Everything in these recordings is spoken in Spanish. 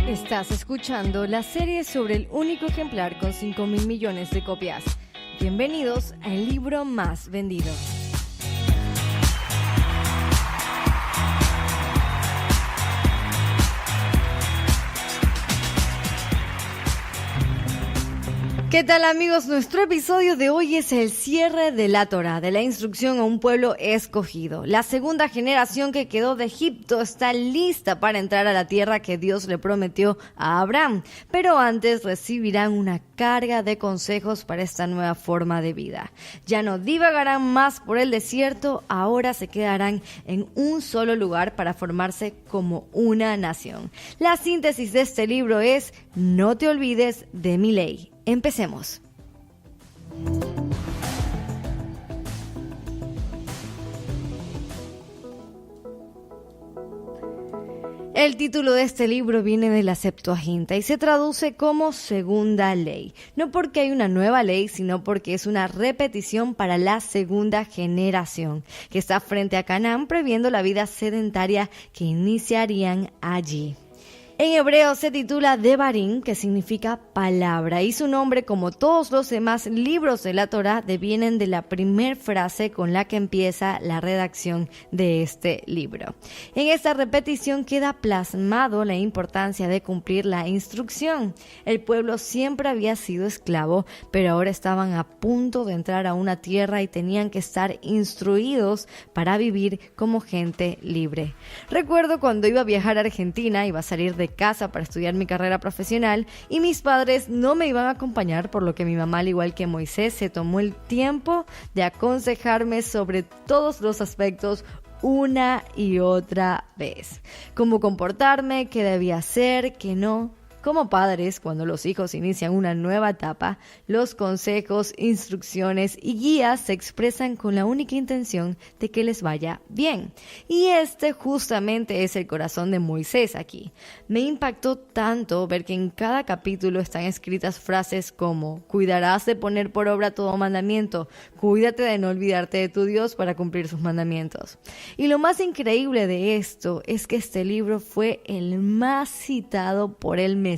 Estás escuchando la serie sobre el único ejemplar con 5.000 millones de copias. Bienvenidos al libro más vendido. ¿Qué tal, amigos? Nuestro episodio de hoy es el cierre de la Torá, de la instrucción a un pueblo escogido. La segunda generación que quedó de Egipto está lista para entrar a la tierra que Dios le prometió a Abraham, pero antes recibirán una carga de consejos para esta nueva forma de vida. Ya no divagarán más por el desierto, ahora se quedarán en un solo lugar para formarse como una nación. La síntesis de este libro es: no te olvides de mi ley. Empecemos. El título de este libro viene de la Septuaginta y se traduce como segunda ley. No porque hay una nueva ley, sino porque es una repetición para la segunda generación, que está frente a Canaán, previendo la vida sedentaria que iniciarían allí. En hebreo se titula Devarim, que significa palabra, y su nombre, como todos los demás libros de la Torá, devienen de la primer frase con la que empieza la redacción de este libro. En esta repetición queda plasmado la importancia de cumplir la instrucción. El pueblo siempre había sido esclavo, pero ahora estaban a punto de entrar a una tierra y tenían que estar instruidos para vivir como gente libre. Recuerdo cuando iba a viajar a Argentina, iba a salir de casa para estudiar mi carrera profesional y mis padres no me iban a acompañar, por lo que mi mamá, al igual que Moisés, se tomó el tiempo de aconsejarme sobre todos los aspectos una y otra vez. Cómo comportarme, qué debía hacer, qué no. Como padres, cuando los hijos inician una nueva etapa, los consejos, instrucciones y guías se expresan con la única intención de que les vaya bien. Y este justamente es el corazón de Moisés aquí. Me impactó tanto ver que en cada capítulo están escritas frases como: cuidarás de poner por obra todo mandamiento, cuídate de no olvidarte de tu Dios para cumplir sus mandamientos. Y lo más increíble de esto es que este libro fue el más citado por el Mesías.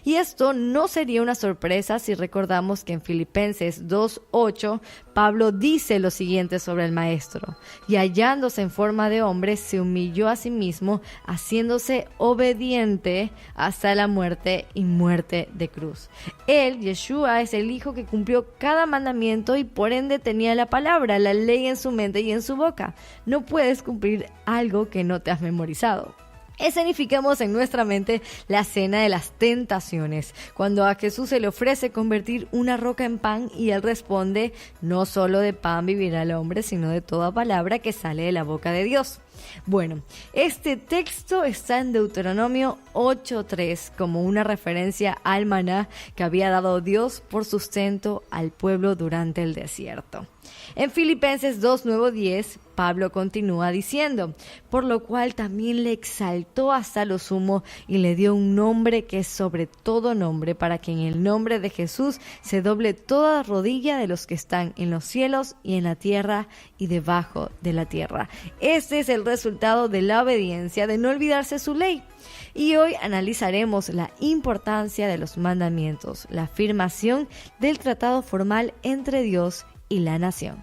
Y esto no sería una sorpresa si recordamos que en Filipenses 2:8 Pablo dice lo siguiente sobre el maestro: y hallándose en forma de hombre se humilló a sí mismo, haciéndose obediente hasta la muerte y muerte de cruz. Él, Yeshua, es el hijo que cumplió cada mandamiento y por ende tenía la palabra, la ley en su mente y en su boca. No puedes cumplir algo que no te has memorizado. Escenificamos en nuestra mente la cena de las tentaciones, cuando a Jesús se le ofrece convertir una roca en pan y él responde: no solo de pan vivirá el hombre, sino de toda palabra que sale de la boca de Dios. Bueno, este texto está en Deuteronomio 8:3 como una referencia al maná que había dado Dios por sustento al pueblo durante el desierto. En Filipenses 2:9-10, Pablo continúa diciendo: por lo cual también le exaltó hasta lo sumo y le dio un nombre que es sobre todo nombre, para que en el nombre de Jesús se doble toda rodilla de los que están en los cielos y en la tierra y debajo de la tierra. Este es el resultado de la obediencia, de no olvidarse su ley. Y hoy analizaremos la importancia de los mandamientos, la afirmación del tratado formal entre Dios y la nación.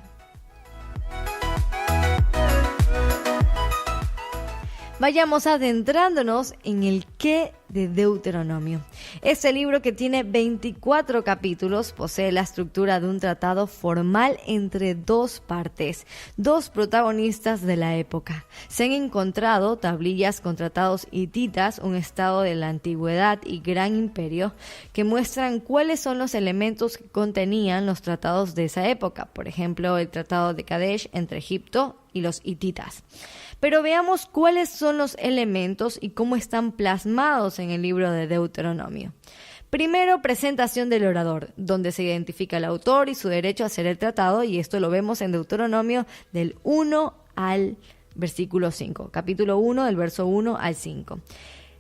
Vayamos adentrándonos en el qué de Deuteronomio. Este libro, que tiene 24 capítulos, posee la estructura de un tratado formal entre dos partes, dos protagonistas de la época. Se han encontrado tablillas con tratados hititas, un estado de la antigüedad y gran imperio, que muestran cuáles son los elementos que contenían los tratados de esa época. Por ejemplo, el tratado de Kadesh entre Egipto y los hititas. Pero veamos cuáles son los elementos y cómo están plasmados en el libro de Deuteronomio. Primero, presentación del orador, donde se identifica el autor y su derecho a hacer el tratado, y esto lo vemos en Deuteronomio del 1 al versículo 5, capítulo 1 del verso 1 al 5.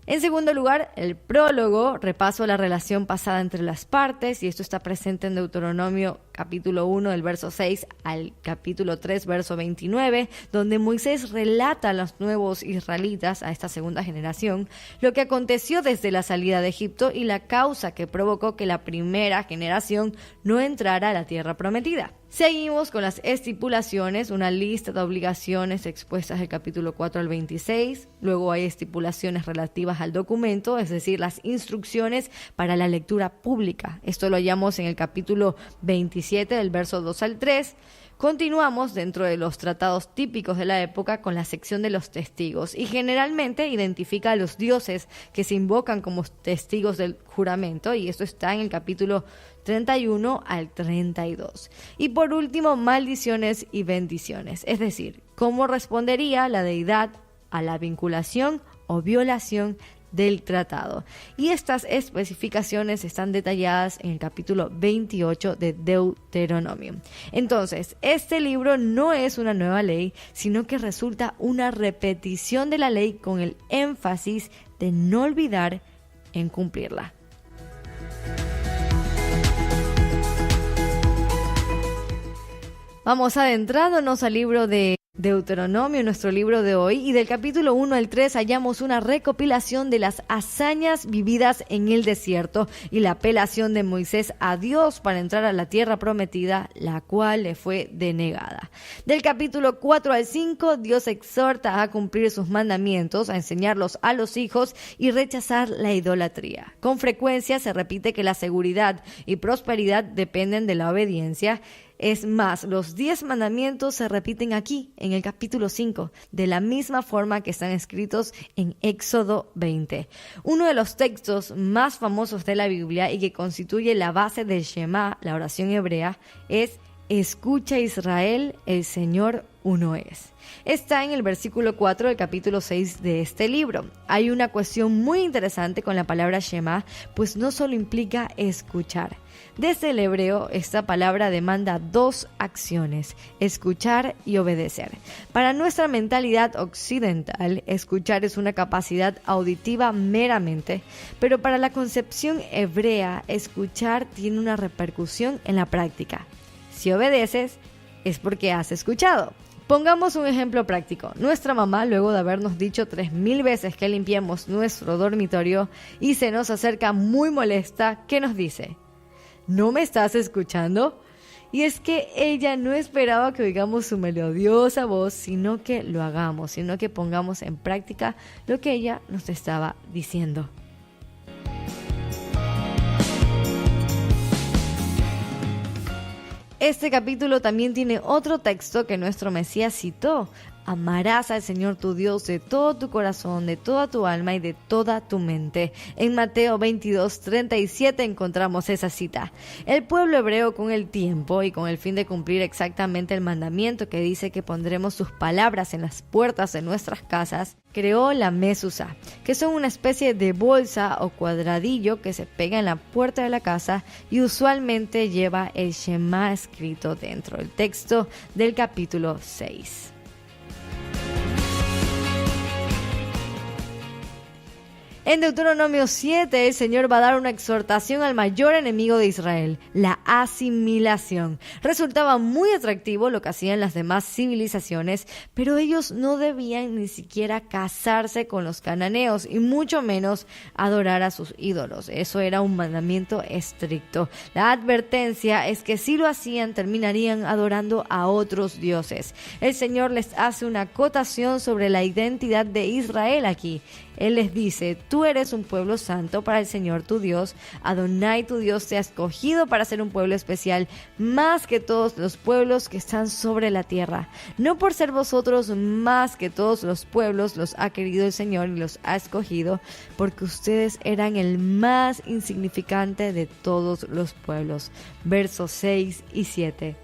En segundo lugar, el prólogo, repaso a la relación pasada entre las partes, y esto está presente en Deuteronomio capítulo 1 del verso 6 al capítulo 3 verso 29, donde Moisés relata a los nuevos israelitas, a esta segunda generación, lo que aconteció desde la salida de Egipto y la causa que provocó que la primera generación no entrara a la tierra prometida. Seguimos con las estipulaciones, una lista de obligaciones expuestas del capítulo 4 al 26. Luego hay estipulaciones relativas al documento, es decir, las instrucciones para la lectura pública. Esto lo hallamos en el capítulo 27 del verso 2 al 3. Continuamos dentro de los tratados típicos de la época con la sección de los testigos y generalmente identifica a los dioses que se invocan como testigos del juramento, y esto está en el capítulo 31 al 32. Y por último, maldiciones y bendiciones, es decir, cómo respondería la deidad a la vinculación o violación del tratado. Y estas especificaciones están detalladas en el capítulo 28 de Deuteronomio. Entonces, este libro no es una nueva ley, sino que resulta una repetición de la ley con el énfasis de no olvidar en cumplirla. Vamos adentrándonos al libro de Deuteronomio, nuestro libro de hoy, y del capítulo 1 al 3 hallamos una recopilación de las hazañas vividas en el desierto y la apelación de Moisés a Dios para entrar a la tierra prometida, la cual le fue denegada. Del capítulo 4 al 5, Dios exhorta a cumplir sus mandamientos, a enseñarlos a los hijos y rechazar la idolatría. Con frecuencia se repite que la seguridad y prosperidad dependen de la obediencia. Es más, los 10 mandamientos se repiten aquí, en el capítulo 5, de la misma forma que están escritos en Éxodo 20. Uno de los textos más famosos de la Biblia y que constituye la base del Shema, la oración hebrea, es: Escucha Israel, el Señor uno es. Está en el versículo 4 del capítulo 6 de este libro. Hay una cuestión muy interesante con la palabra Shema, pues no solo implica escuchar. Desde el hebreo, esta palabra demanda 2 acciones: escuchar y obedecer. Para nuestra mentalidad occidental, escuchar es una capacidad auditiva meramente, pero para la concepción hebrea, escuchar tiene una repercusión en la práctica. Si obedeces, es porque has escuchado. Pongamos un ejemplo práctico. Nuestra mamá, luego de habernos dicho 3000 veces que limpiemos nuestro dormitorio y se nos acerca muy molesta, ¿qué nos dice? ¿No me estás escuchando? Y es que ella no esperaba que oigamos su melodiosa voz, sino que lo hagamos, sino que pongamos en práctica lo que ella nos estaba diciendo. Este capítulo también tiene otro texto que nuestro Mesías citó: amarás al Señor tu Dios de todo tu corazón, de toda tu alma y de toda tu mente. En Mateo 22:37 encontramos esa cita. El pueblo hebreo, con el tiempo y con el fin de cumplir exactamente el mandamiento que dice que pondremos sus palabras en las puertas de nuestras casas, creó la mezuzá, que son una especie de bolsa o cuadradillo que se pega en la puerta de la casa y usualmente lleva el Shema escrito dentro del texto del capítulo 6. En Deuteronomio 7, el Señor va a dar una exhortación al mayor enemigo de Israel, la asimilación. Resultaba muy atractivo lo que hacían las demás civilizaciones, pero ellos no debían ni siquiera casarse con los cananeos y mucho menos adorar a sus ídolos. Eso era un mandamiento estricto. La advertencia es que si lo hacían, terminarían adorando a otros dioses. El Señor les hace una acotación sobre la identidad de Israel aquí. Él les dice: tú eres un pueblo santo para el Señor tu Dios. Adonai tu Dios te ha escogido para ser un pueblo especial, más que todos los pueblos que están sobre la tierra. No por ser vosotros más que todos los pueblos los ha querido el Señor y los ha escogido, porque ustedes eran el más insignificante de todos los pueblos. Versos 6 y 7.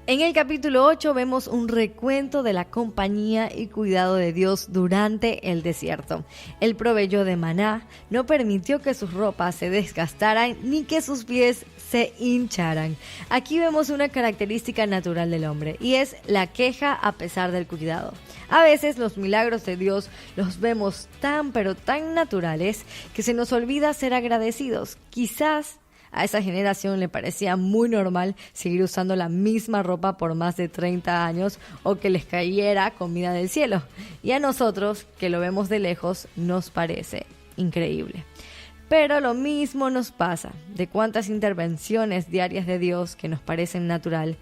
En el capítulo 8 vemos un recuento de la compañía y cuidado de Dios durante el desierto. Él proveyó de maná, no permitió que sus ropas se desgastaran ni que sus pies se hincharan. Aquí vemos una característica natural del hombre y es la queja a pesar del cuidado. A veces los milagros de Dios los vemos tan pero tan naturales que se nos olvida ser agradecidos. Quizás a esa generación le parecía muy normal seguir usando la misma ropa por más de 30 años o que les cayera comida del cielo. Y a nosotros, que lo vemos de lejos, nos parece increíble. Pero lo mismo nos pasa. De cuántas intervenciones diarias de Dios que nos parecen natural,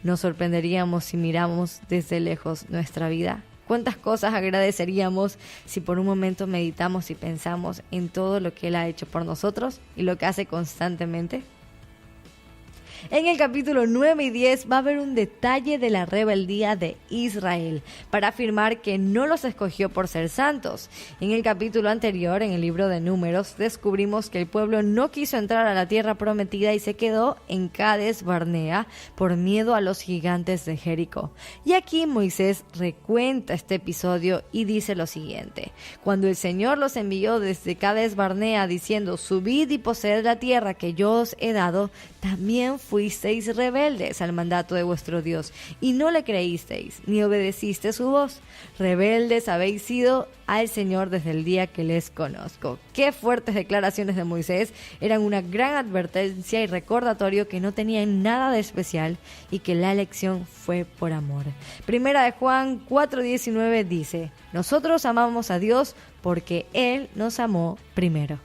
nos sorprenderíamos si miramos desde lejos nuestra vida. ¿Cuántas cosas agradeceríamos si por un momento meditamos y pensamos en todo lo que Él ha hecho por nosotros y lo que hace constantemente? En el capítulo 9 y 10 va a haber un detalle de la rebeldía de Israel para afirmar que no los escogió por ser santos. En el capítulo anterior, en el libro de Números, descubrimos que el pueblo no quiso entrar a la tierra prometida y se quedó en Cades Barnea por miedo a los gigantes de Jericó. Y aquí Moisés recuenta este episodio y dice lo siguiente: cuando el Señor los envió desde Cades Barnea diciendo: subid y poseed la tierra que yo os he dado, también fuisteis rebeldes al mandato de vuestro Dios, y no le creísteis, ni obedeciste su voz. Rebeldes habéis sido al Señor desde el día que les conozco. Qué fuertes declaraciones de Moisés, eran una gran advertencia y recordatorio que no tenían nada de especial y que la elección fue por amor. Primera de Juan 4:19 dice: nosotros amamos a Dios porque Él nos amó primero.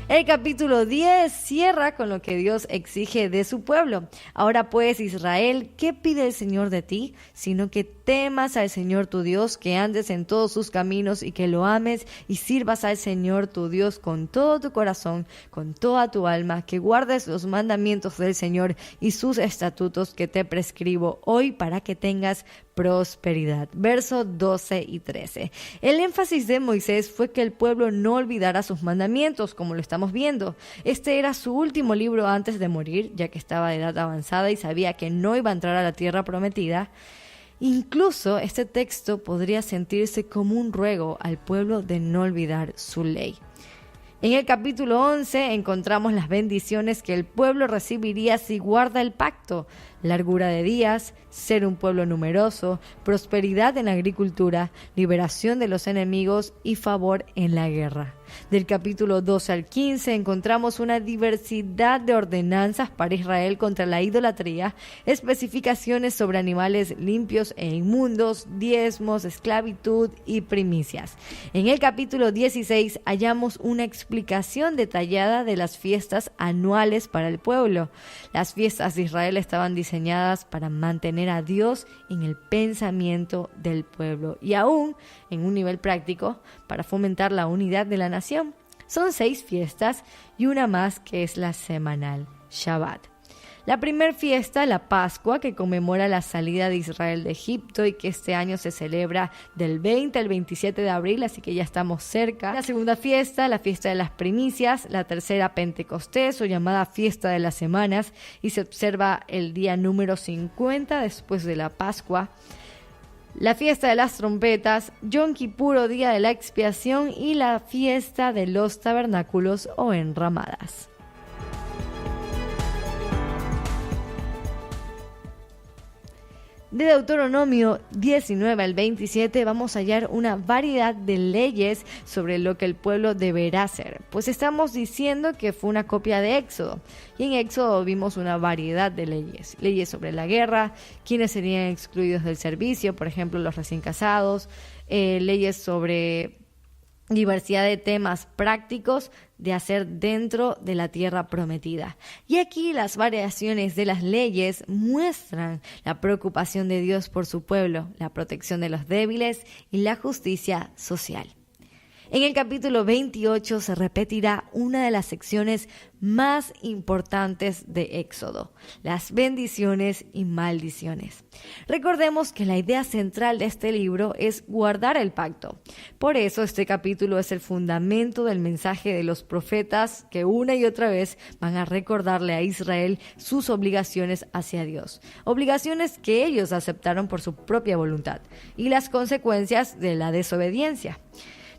El capítulo 10 cierra con lo que Dios exige de su pueblo. Ahora pues, Israel, ¿qué pide el Señor de ti? Sino que temas al Señor tu Dios, que andes en todos sus caminos y que lo ames y sirvas al Señor tu Dios con todo tu corazón, con toda tu alma, que guardes los mandamientos del Señor y sus estatutos que te prescribo hoy para que tengas prosperidad. Versos 12 y 13. El énfasis de Moisés fue que el pueblo no olvidara sus mandamientos, como lo estamos viendo. Este era su último libro antes de morir, ya que estaba de edad avanzada y sabía que no iba a entrar a la tierra prometida. Incluso este texto podría sentirse como un ruego al pueblo de no olvidar su ley. En el capítulo 11 encontramos las bendiciones que el pueblo recibiría si guarda el pacto: largura de días, ser un pueblo numeroso, prosperidad en la agricultura, liberación de los enemigos y favor en la guerra. Del capítulo 12 al 15 encontramos una diversidad de ordenanzas para Israel contra la idolatría, especificaciones sobre animales limpios e inmundos, diezmos, esclavitud y primicias. En el capítulo 16 hallamos una explicación detallada de las fiestas anuales para el pueblo. Las fiestas de Israel estaban diseñadas para mantener a Dios en el pensamiento del pueblo y aún, en un nivel práctico, para fomentar la unidad de la nación. Son 6 fiestas y una más que es la semanal, Shabbat. La primera fiesta, la Pascua, que conmemora la salida de Israel de Egipto y que este año se celebra del 20 al 27 de abril, así que ya estamos cerca. La segunda fiesta, la fiesta de las primicias. La tercera, Pentecostés, o llamada fiesta de las semanas, y se observa el día número 50 después de la Pascua. La fiesta de las trompetas, Yom Kippur, o día de la expiación, y la fiesta de los tabernáculos o enramadas. De Deuteronomio 19 al 27 vamos a hallar una variedad de leyes sobre lo que el pueblo deberá hacer, pues estamos diciendo que fue una copia de Éxodo, y en Éxodo vimos una variedad de leyes sobre la guerra, quienes serían excluidos del servicio, por ejemplo los recién casados, leyes sobre diversidad de temas prácticos de hacer dentro de la tierra prometida. Y aquí las variaciones de las leyes muestran la preocupación de Dios por su pueblo, la protección de los débiles y la justicia social. En el capítulo 28 se repetirá una de las secciones más importantes de Éxodo, las bendiciones y maldiciones. Recordemos que la idea central de este libro es guardar el pacto. Por eso este capítulo es el fundamento del mensaje de los profetas que una y otra vez van a recordarle a Israel sus obligaciones hacia Dios, obligaciones que ellos aceptaron por su propia voluntad y las consecuencias de la desobediencia.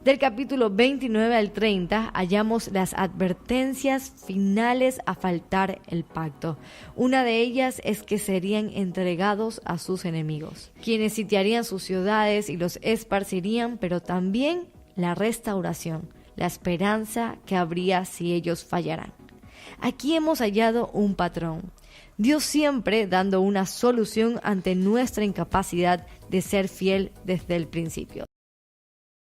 Del capítulo 29 al 30 hallamos las advertencias finales a faltar el pacto. Una de ellas es que serían entregados a sus enemigos, quienes sitiarían sus ciudades y los esparcirían, pero también la restauración, la esperanza que habría si ellos fallaran. Aquí hemos hallado un patrón. Dios siempre dando una solución ante nuestra incapacidad de ser fiel desde el principio.